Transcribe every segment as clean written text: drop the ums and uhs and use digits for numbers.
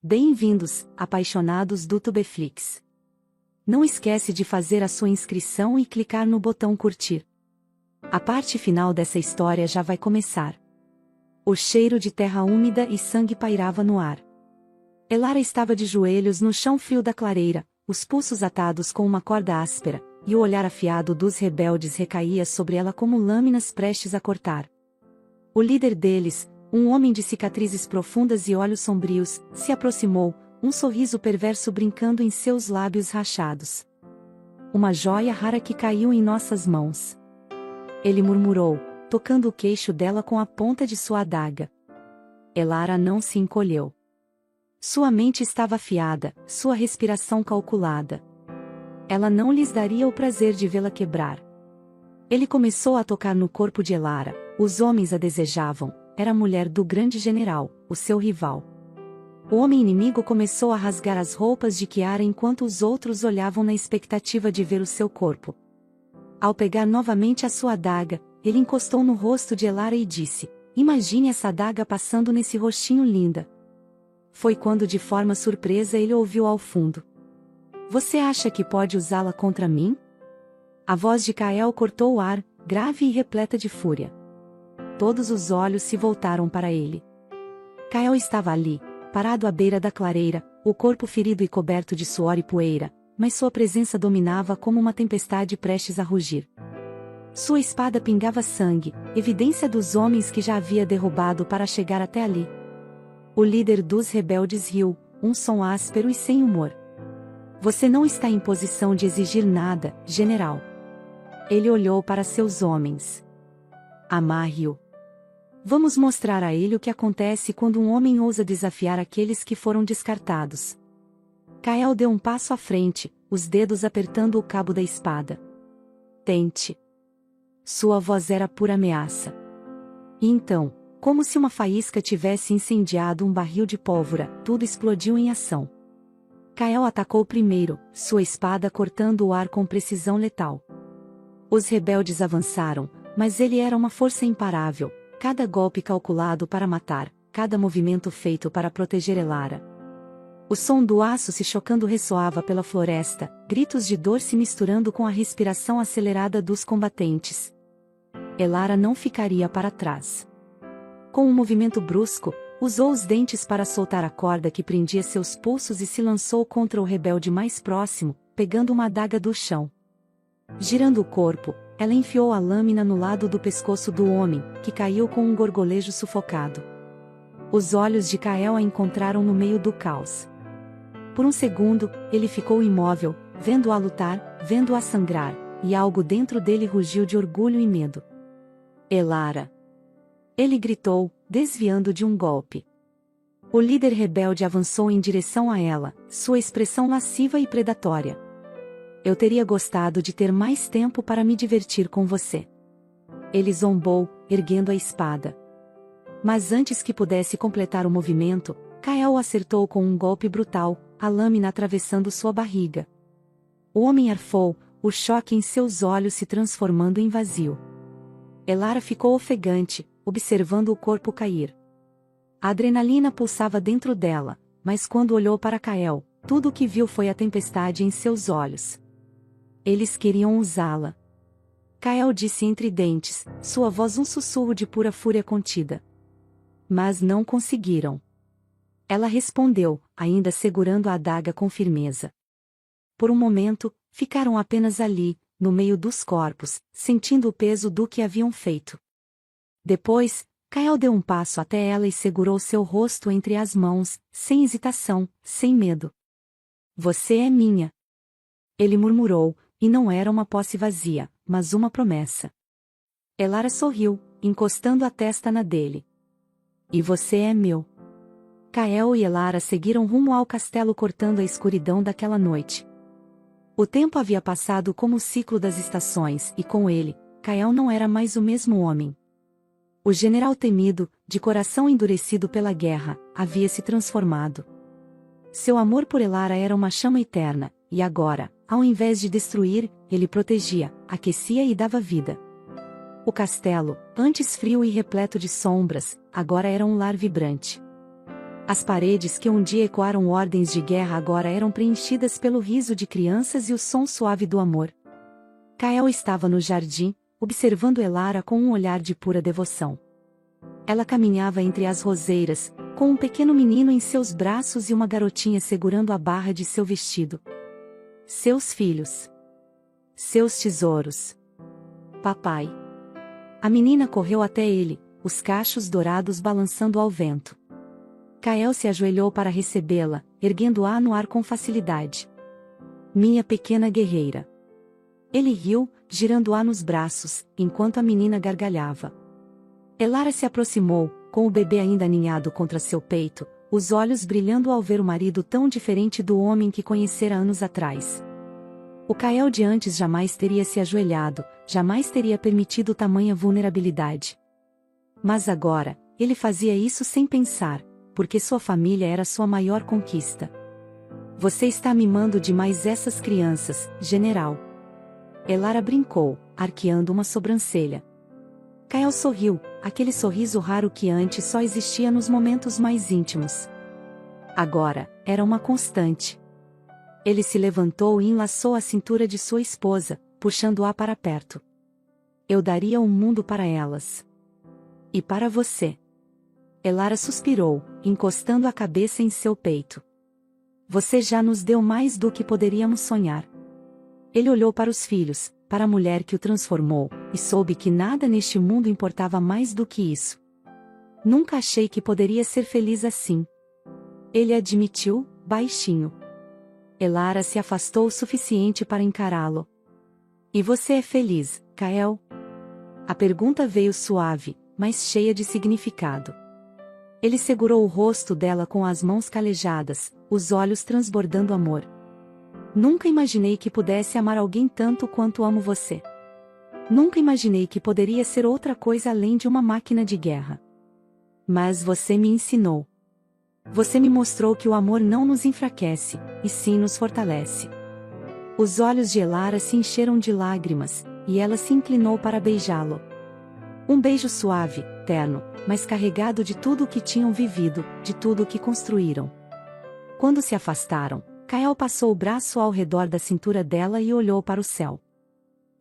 Bem-vindos, apaixonados do Tubeflix. Não esquece de fazer a sua inscrição e clicar no botão curtir. A parte final dessa história já vai começar. O cheiro de terra úmida e sangue pairava no ar. Elara estava de joelhos no chão frio da clareira, os pulsos atados com uma corda áspera, e o olhar afiado dos rebeldes recaía sobre ela como lâminas prestes a cortar. O líder deles, um homem de cicatrizes profundas e olhos sombrios, se aproximou, um sorriso perverso brincando em seus lábios rachados. Uma joia rara que caiu em nossas mãos. Ele murmurou, tocando o queixo dela com a ponta de sua adaga. Elara não se encolheu. Sua mente estava afiada, sua respiração calculada. Ela não lhes daria o prazer de vê-la quebrar. Ele começou a tocar no corpo de Elara, os homens a desejavam, era a mulher do grande general, o seu rival. O homem inimigo começou a rasgar as roupas de Kiara enquanto os outros olhavam na expectativa de ver o seu corpo. Ao pegar novamente a sua adaga, ele encostou no rosto de Elara e disse: "Imagine essa adaga passando nesse rostinho linda." Foi quando de forma surpresa ele ouviu ao fundo: "Você acha que pode usá-la contra mim?" A voz de Kael cortou o ar, grave e repleta de fúria. Todos os olhos se voltaram para ele. Kael estava ali, parado à beira da clareira, o corpo ferido e coberto de suor e poeira, mas sua presença dominava como uma tempestade prestes a rugir. Sua espada pingava sangue, evidência dos homens que já havia derrubado para chegar até ali. O líder dos rebeldes riu, um som áspero e sem humor. "Você não está em posição de exigir nada, general." Ele olhou para seus homens. "Amarre-o. Vamos mostrar a ele o que acontece quando um homem ousa desafiar aqueles que foram descartados." Kael deu um passo à frente, os dedos apertando o cabo da espada. "Tente." Sua voz era pura ameaça. E então, como se uma faísca tivesse incendiado um barril de pólvora, tudo explodiu em ação. Kael atacou primeiro, sua espada cortando o ar com precisão letal. Os rebeldes avançaram, mas ele era uma força imparável, cada golpe calculado para matar, cada movimento feito para proteger Elara. O som do aço se chocando ressoava pela floresta, gritos de dor se misturando com a respiração acelerada dos combatentes. Elara não ficaria para trás. Com um movimento brusco, usou os dentes para soltar a corda que prendia seus pulsos e se lançou contra o rebelde mais próximo, pegando uma adaga do chão. Girando o corpo, ela enfiou a lâmina no lado do pescoço do homem, que caiu com um gorgolejo sufocado. Os olhos de Kael a encontraram no meio do caos. Por um segundo, ele ficou imóvel, vendo-a lutar, vendo-a sangrar, e algo dentro dele rugiu de orgulho e medo. "Elara!" Ele gritou, desviando de um golpe. O líder rebelde avançou em direção a ela, sua expressão lasciva e predatória. "Eu teria gostado de ter mais tempo para me divertir com você." Ele zombou, erguendo a espada. Mas antes que pudesse completar o movimento, Kael o acertou com um golpe brutal, a lâmina atravessando sua barriga. O homem arfou, o choque em seus olhos se transformando em vazio. Elara ficou ofegante, observando o corpo cair. A adrenalina pulsava dentro dela, mas quando olhou para Kael, tudo o que viu foi a tempestade em seus olhos. Eles queriam usá-la. Kael disse entre dentes, sua voz um sussurro de pura fúria contida. Mas não conseguiram. Ela respondeu, ainda segurando a adaga com firmeza. Por um momento, ficaram apenas ali, no meio dos corpos, sentindo o peso do que haviam feito. Depois, Kael deu um passo até ela e segurou seu rosto entre as mãos, sem hesitação, sem medo. "Você é minha." Ele murmurou, e não era uma posse vazia, mas uma promessa. Elara sorriu, encostando a testa na dele. "E você é meu." Kael e Elara seguiram rumo ao castelo cortando a escuridão daquela noite. O tempo havia passado como o ciclo das estações e com ele, Kael não era mais o mesmo homem. O general temido, de coração endurecido pela guerra, havia se transformado. Seu amor por Elara era uma chama eterna, e agora, ao invés de destruir, ele protegia, aquecia e dava vida. O castelo, antes frio e repleto de sombras, agora era um lar vibrante. As paredes que um dia ecoaram ordens de guerra agora eram preenchidas pelo riso de crianças e o som suave do amor. Kael estava no jardim, observando Elara com um olhar de pura devoção. Ela caminhava entre as roseiras, com um pequeno menino em seus braços e uma garotinha segurando a barra de seu vestido. Seus filhos. Seus tesouros. Papai. A menina correu até ele, os cachos dourados balançando ao vento. Kael se ajoelhou para recebê-la, erguendo-a no ar com facilidade. Minha pequena guerreira. Ele riu, girando-a nos braços, enquanto a menina gargalhava. Elara se aproximou, com o bebê ainda aninhado contra seu peito, os olhos brilhando ao ver o marido tão diferente do homem que conhecera anos atrás. O Kael de antes jamais teria se ajoelhado, jamais teria permitido tamanha vulnerabilidade. Mas agora, ele fazia isso sem pensar, porque sua família era sua maior conquista. Você está mimando demais essas crianças, general. Elara brincou, arqueando uma sobrancelha. Kael sorriu, aquele sorriso raro que antes só existia nos momentos mais íntimos. Agora, era uma constante. Ele se levantou e enlaçou a cintura de sua esposa, puxando-a para perto. Eu daria um mundo para elas. E para você. Elara suspirou, encostando a cabeça em seu peito. Você já nos deu mais do que poderíamos sonhar. Ele olhou para os filhos, para a mulher que o transformou, e soube que nada neste mundo importava mais do que isso. Nunca achei que poderia ser feliz assim. Ele admitiu, baixinho. Elara se afastou o suficiente para encará-lo. E você é feliz, Kael? A pergunta veio suave, mas cheia de significado. Ele segurou o rosto dela com as mãos calejadas, os olhos transbordando amor. Nunca imaginei que pudesse amar alguém tanto quanto amo você. Nunca imaginei que poderia ser outra coisa além de uma máquina de guerra. Mas você me ensinou. Você me mostrou que o amor não nos enfraquece, e sim nos fortalece. Os olhos de Elara se encheram de lágrimas, e ela se inclinou para beijá-lo. Um beijo suave, terno, mas carregado de tudo o que tinham vivido, de tudo o que construíram. Quando se afastaram, Kael passou o braço ao redor da cintura dela e olhou para o céu.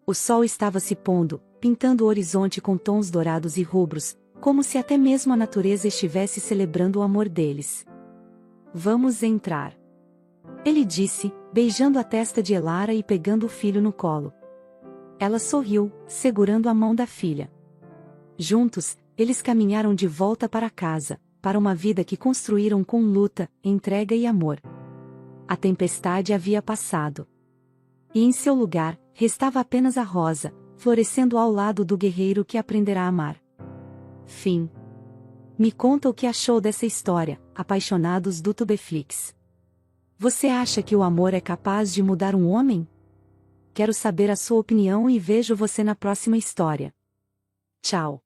O sol estava se pondo, pintando o horizonte com tons dourados e rubros, como se até mesmo a natureza estivesse celebrando o amor deles. Vamos entrar. Ele disse, beijando a testa de Elara e pegando o filho no colo. Ela sorriu, segurando a mão da filha. Juntos, eles caminharam de volta para casa, para uma vida que construíram com luta, entrega e amor. A tempestade havia passado. E em seu lugar, restava apenas a rosa, florescendo ao lado do guerreiro que aprenderá a amar. Fim. Me conta o que achou dessa história, apaixonados do Tubeflix. Você acha que o amor é capaz de mudar um homem? Quero saber a sua opinião e vejo você na próxima história. Tchau.